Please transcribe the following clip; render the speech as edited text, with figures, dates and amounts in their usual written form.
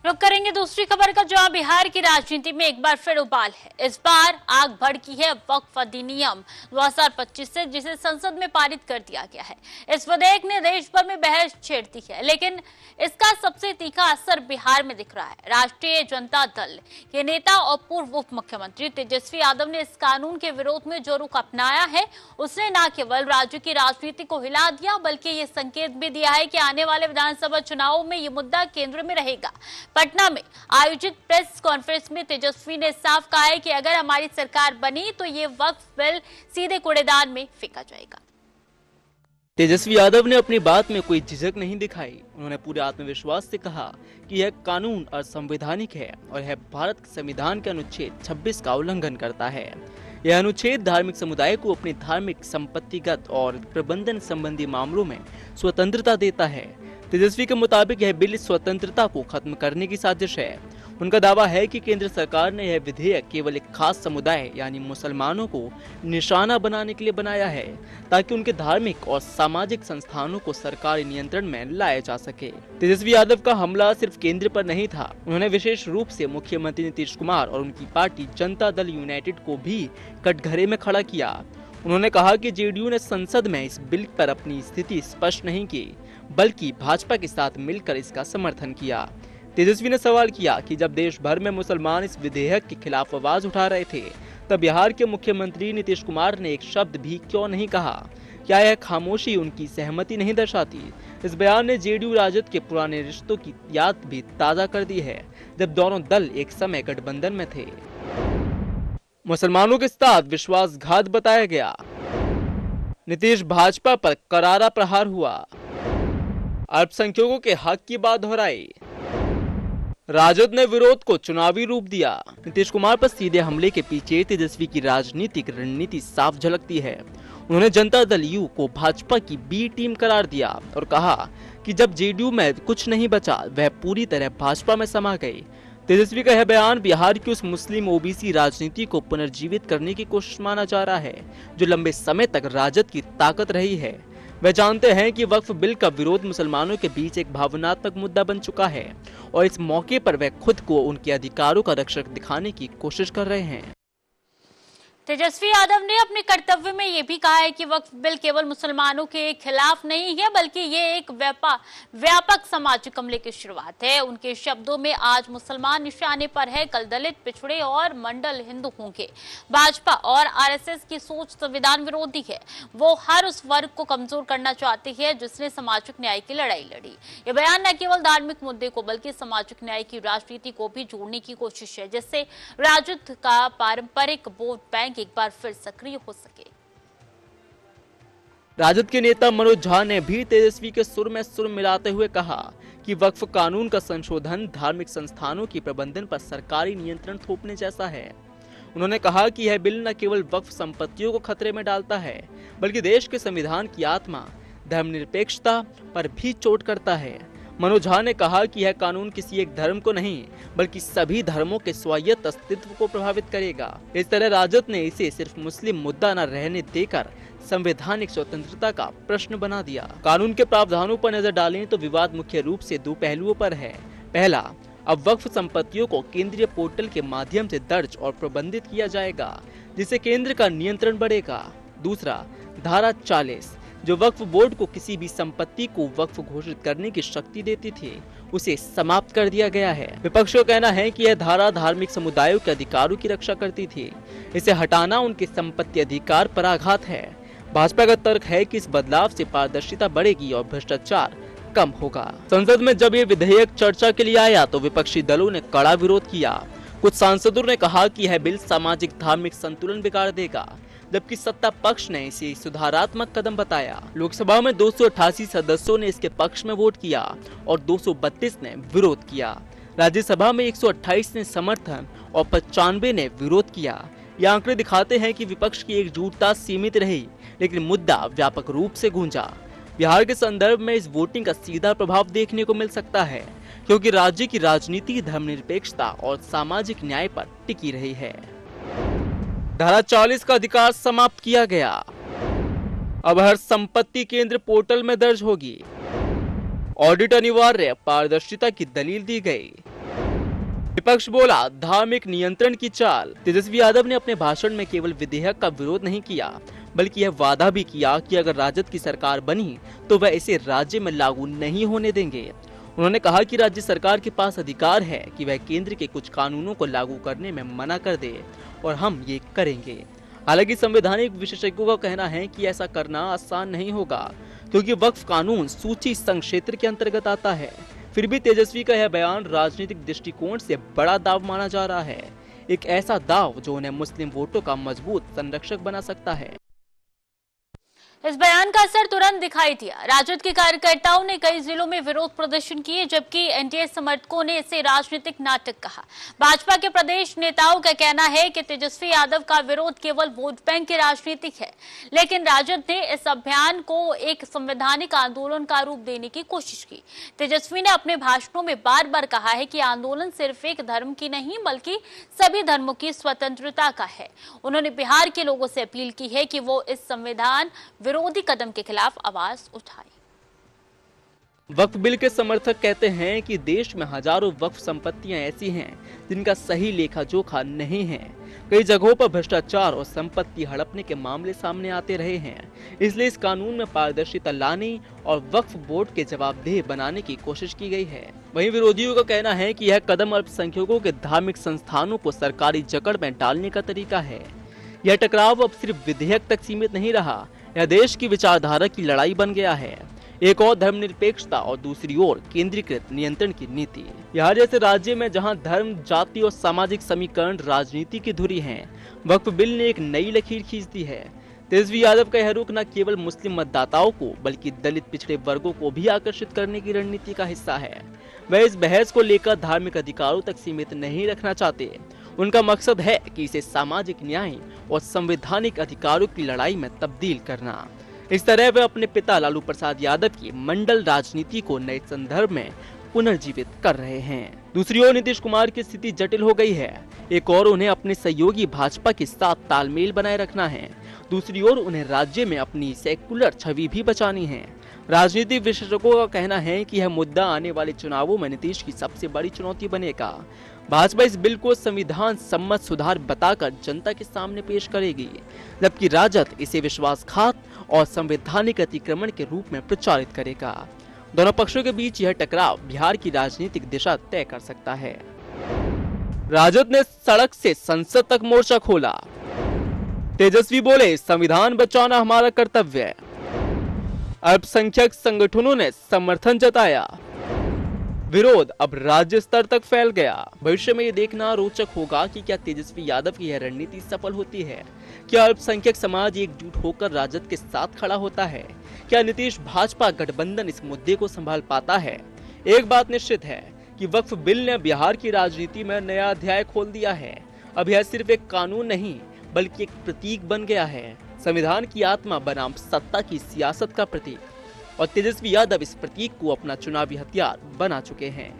रुक करेंगे दूसरी खबर का, जहां बिहार की राजनीति में एक बार फिर उबाल है। इस बार आग भड़की है वक्फ अधिनियम 2025 से, जिसे संसद में पारित कर दिया गया है। इस विधेयक ने देश भर में बहस छेड़ दी है, लेकिन इसका सबसे तीखा असर बिहार में दिख रहा है। राष्ट्रीय जनता दल के नेता और पूर्व उप मुख्यमंत्री तेजस्वी यादव ने इस कानून के विरोध में जो रुख अपनाया है, उसने न केवल राज्य की राजनीति को हिला दिया, बल्कि ये संकेत भी दिया है कि आने वाले विधानसभा चुनावों में ये मुद्दा केंद्र में रहेगा। पटना में आयोजित प्रेस कॉन्फ्रेंस में तेजस्वी ने साफ कहा है कि अगर हमारी सरकार बनी तो ये वक्फ बिल सीधे कूड़ेदान में फेंका जाएगा। तेजस्वी यादव ने अपनी बात में कोई झिझक नहीं दिखाई। उन्होंने पूरे आत्मविश्वास से कहा कि यह कानून असंवैधानिक है और यह भारत के संविधान के अनुच्छेद 26 का उल्लंघन करता है। यह अनुच्छेद धार्मिक समुदाय को अपनी धार्मिक, संपत्तिगत और प्रबंधन संबंधी मामलों में स्वतंत्रता देता है। तेजस्वी के मुताबिक यह बिल स्वतंत्रता को खत्म करने की साजिश है। उनका दावा है कि केंद्र सरकार ने यह विधेयक केवल एक खास समुदाय यानी मुसलमानों को निशाना बनाने के लिए बनाया है, ताकि उनके धार्मिक और सामाजिक संस्थानों को सरकारी नियंत्रण में लाया जा सके। तेजस्वी यादव का हमला सिर्फ केंद्र पर नहीं था। उन्होंने विशेष रूप से मुख्यमंत्री नीतीश कुमार और उनकी पार्टी जनता दल यूनाइटेड को भी कटघरे में खड़ा किया। उन्होंने कहा कि जेडीयू ने संसद में इस बिल पर अपनी स्थिति स्पष्ट नहीं की, बल्कि भाजपा के साथ मिलकर इसका समर्थन किया। तेजस्वी ने सवाल किया कि जब देश भर में मुसलमान इस विधेयक के खिलाफ आवाज उठा रहे थे, तब बिहार के मुख्यमंत्री नीतीश कुमार ने एक शब्द भी क्यों नहीं कहा? क्या यह खामोशी उनकी सहमति नहीं दर्शाती? इस बयान ने जेडीयू राजद के पुराने रिश्तों की याद भी ताजा कर दी है, जब दोनों दल एक समय गठबंधन में थे। मुसलमानों के साथ विश्वासघात बताया गया। नीतीश भाजपा पर करारा प्रहार हुआ। अल्पसंख्यकों के हक की बात दोहराई। राजद ने विरोध को चुनावी रूप दिया। नीतीश कुमार पर सीधे हमले के पीछे तेजस्वी की राजनीतिक रणनीति साफ झलकती है। उन्होंने जनता दल यू को भाजपा की बी टीम करार दिया और कहा कि जब जेडीयू में कुछ नहीं बचा, वह पूरी तरह भाजपा में समा गई। तेजस्वी का यह बयान बिहार की उस मुस्लिम ओबीसी राजनीति को पुनर्जीवित करने की कोशिश माना जा रहा है, जो लंबे समय तक राजद की ताकत रही है। वे जानते हैं कि वक्फ बिल का विरोध मुसलमानों के बीच एक भावनात्मक मुद्दा बन चुका है और इस मौके पर वे खुद को उनके अधिकारों का रक्षक दिखाने की कोशिश कर रहे हैं। तेजस्वी यादव ने अपने कर्तव्य में ये भी कहा है कि वक्फ बिल केवल मुसलमानों के खिलाफ नहीं है, बल्कि ये एक व्यापक सामाजिक हमले की शुरुआत है। उनके शब्दों में आज मुसलमान निशाने पर है, कल दलित, पिछड़े और मंडल हिंदू होंगे। भाजपा और आरएसएस की सोच संविधान विरोधी है। वो हर उस वर्ग को कमजोर करना चाहती है जिसने सामाजिक न्याय की लड़ाई लड़ी। ये बयान न केवल धार्मिक मुद्दे को बल्कि सामाजिक न्याय की राजनीति को भी जोड़ने की कोशिश है, जिससे राजद का पारंपरिक वोट बैंक एक बार फिर सक्रिय हो सके। राजद के नेता मनोज झा ने भी तेजस्वी के सुर में सुर मिलाते हुए कहा कि वक्फ कानून का संशोधन धार्मिक संस्थानों के प्रबंधन पर सरकारी नियंत्रण थोपने जैसा है। उन्होंने कहा कि यह बिल न केवल वक्फ संपत्तियों को खतरे में डालता है, बल्कि देश के संविधान की आत्मा, धर्मनिरपेक्षता पर भी चोट करता है। मनोज झा ने कहा कि यह कानून किसी एक धर्म को नहीं, बल्कि सभी धर्मों के स्वायत्त अस्तित्व को प्रभावित करेगा। इस तरह राजद ने इसे सिर्फ मुस्लिम मुद्दा न रहने देकर संवैधानिक स्वतंत्रता का प्रश्न बना दिया। कानून के प्रावधानों पर नजर डालें तो विवाद मुख्य रूप से दो पहलुओं पर है। पहला, अब वक्फ संपत्तियों को केंद्रीय पोर्टल के माध्यम से दर्ज और प्रबंधित किया जाएगा, जिससे केंद्र का नियंत्रण बढ़ेगा। दूसरा, धारा 40 जो वक्फ बोर्ड को किसी भी संपत्ति को वक्फ घोषित करने की शक्ति देती थी, उसे समाप्त कर दिया गया है। विपक्ष का कहना है कि यह धारा धार्मिक समुदायों के अधिकारों की रक्षा करती थी। इसे हटाना उनके संपत्ति अधिकार पर आघात है। भाजपा का तर्क है कि इस बदलाव से पारदर्शिता बढ़ेगी और भ्रष्टाचार कम होगा। संसद में जब ये विधेयक चर्चा के लिए आया तो विपक्षी दलों ने कड़ा विरोध किया। कुछ सांसदों ने कहा कि यह बिल सामाजिक धार्मिक संतुलन बिगाड़ देगा, जबकि सत्ता पक्ष ने इसे सुधारात्मक कदम बताया। लोकसभा में 288 सदस्यों ने इसके पक्ष में वोट किया और 232 ने विरोध किया। राज्यसभा में 128 ने समर्थन और 95 ने विरोध किया। ये आंकड़े दिखाते हैं कि विपक्ष की एकजुटता सीमित रही, लेकिन मुद्दा व्यापक रूप से गूंजा। बिहार के संदर्भ में इस वोटिंग का सीधा प्रभाव देखने को मिल सकता है, क्योंकि राज्य की राजनीति धर्मनिरपेक्षता और सामाजिक न्याय पर टिकी रही है। धारा 40 का अधिकार समाप्त किया गया। अब हर संपत्ति केंद्र पोर्टल में दर्ज होगी। ऑडिट अनिवार्य, पारदर्शिता की दलील दी गई। विपक्ष बोला धार्मिक नियंत्रण की चाल। तेजस्वी यादव ने अपने भाषण में केवल विधेयक का विरोध नहीं किया, बल्कि यह वादा भी किया कि अगर राजद की सरकार बनी तो वह इसे राज्य में लागू नहीं होने देंगे। उन्होंने कहा कि राज्य सरकार के पास अधिकार है कि वह केंद्र के कुछ कानूनों को लागू करने में मना कर दे और हम ये करेंगे। हालांकि संवैधानिक विशेषज्ञों का कहना है कि ऐसा करना आसान नहीं होगा, क्योंकि वक्फ कानून सूची संघ क्षेत्र के अंतर्गत आता है। फिर भी तेजस्वी का यह बयान राजनीतिक दृष्टिकोण से बड़ा दाव माना जा रहा है, एक ऐसा दाव जो उन्हें मुस्लिम वोटों का मजबूत संरक्षक बना सकता है। इस बयान का असर तुरंत दिखाई दिया। राजद के कार्यकर्ताओं ने कई जिलों में विरोध प्रदर्शन किए, जबकि एनडीए समर्थकों ने इसे राजनीतिक नाटक कहा। भाजपा के प्रदेश नेताओं का कहना है कि तेजस्वी यादव का विरोध केवल वोट बैंक की राजनीतिक है, लेकिन राजद ने इस अभियान को एक संवैधानिक आंदोलन का रूप देने की कोशिश की। तेजस्वी ने अपने भाषणों में बार बार कहा है कि आंदोलन सिर्फ एक धर्म की नहीं बल्कि सभी धर्मों की स्वतंत्रता का है। उन्होंने बिहार के लोगों से अपील की है कि वो इस संविधान विरोधी कदम के खिलाफ आवाज उठाए। वक्फ बिल के समर्थक कहते हैं कि देश में हजारों वक्फ संपत्तियां ऐसी हैं जिनका सही लेखा जोखा नहीं है। कई जगहों पर भ्रष्टाचार और संपत्ति हड़पने के मामले सामने आते रहे हैं, इसलिए इस कानून में पारदर्शिता लाने और वक्फ बोर्ड के जवाबदेह बनाने की कोशिश की गई है। वहीं विरोधियों का कहना है कि यह कदम अल्पसंख्यकों के धार्मिक संस्थानों को सरकारी जकड़ में डालने का तरीका है। यह टकराव अब सिर्फ विधेयक तक सीमित नहीं रहा, यह देश की विचारधारा की लड़ाई बन गया है। एक और धर्मनिरपेक्षता और दूसरी ओर केंद्रीकृत नियंत्रण की नीति। बिहार जैसे राज्य में जहां धर्म, जाति और सामाजिक समीकरण राजनीति की धुरी हैं, वक्फ बिल ने एक नई लकीर खींच दी है। तेजस्वी यादव का यह रुख न केवल मुस्लिम मतदाताओं को बल्कि दलित पिछड़े वर्गों को भी आकर्षित करने की रणनीति का हिस्सा है। वह इस बहस को लेकर धार्मिक अधिकारों तक सीमित नहीं रखना चाहते। उनका मकसद है कि इसे सामाजिक न्याय और संवैधानिक अधिकारों की लड़ाई में तब्दील करना। इस तरह वे अपने पिता लालू प्रसाद यादव की मंडल राजनीति को नए संदर्भ में पुनर्जीवित कर रहे हैं। दूसरी ओर नीतीश कुमार की स्थिति जटिल हो गई है। एक और उन्हें अपने सहयोगी भाजपा के साथ तालमेल बनाए रखना है, दूसरी ओर उन्हें राज्य में अपनी सेक्युलर छवि भी बचानी है। राजनीतिक विशेषज्ञों का कहना है कि यह मुद्दा आने वाले चुनावों में नीतीश की सबसे बड़ी चुनौती बनेगा। भाजपा इस बिल को संविधान सम्मत सुधार बताकर जनता के सामने पेश करेगी, जबकि राजद इसे विश्वासघात और संवैधानिक अतिक्रमण के रूप में प्रचारित करेगा। दोनों पक्षों के बीच यह टकराव बिहार की राजनीतिक दिशा तय कर सकता है। राजद ने सड़क से संसद तक मोर्चा खोला। तेजस्वी बोले, संविधान बचाना हमारा कर्तव्य है। अल्पसंख्यक संगठनों ने समर्थन जताया। विरोध अब राज्य स्तर तक फैल गया। भविष्य में ये देखना रोचक होगा कि क्या तेजस्वी यादव की यह रणनीति सफल होती है। क्या अल्पसंख्यक समाज एकजुट होकर राजद के साथ खड़ा होता है। क्या नीतीश भाजपा गठबंधन इस मुद्दे को संभाल पाता है। एक बात निश्चित है कि वक्फ बिल ने बिहार की राजनीति में नया अध्याय खोल दिया है। अब यह सिर्फ एक कानून नहीं बल्कि एक प्रतीक बन गया है, संविधान की आत्मा बनाम सत्ता की सियासत का प्रतीक। और तेजस्वी यादव इस प्रतीक को अपना चुनावी हथियार बना चुके हैं।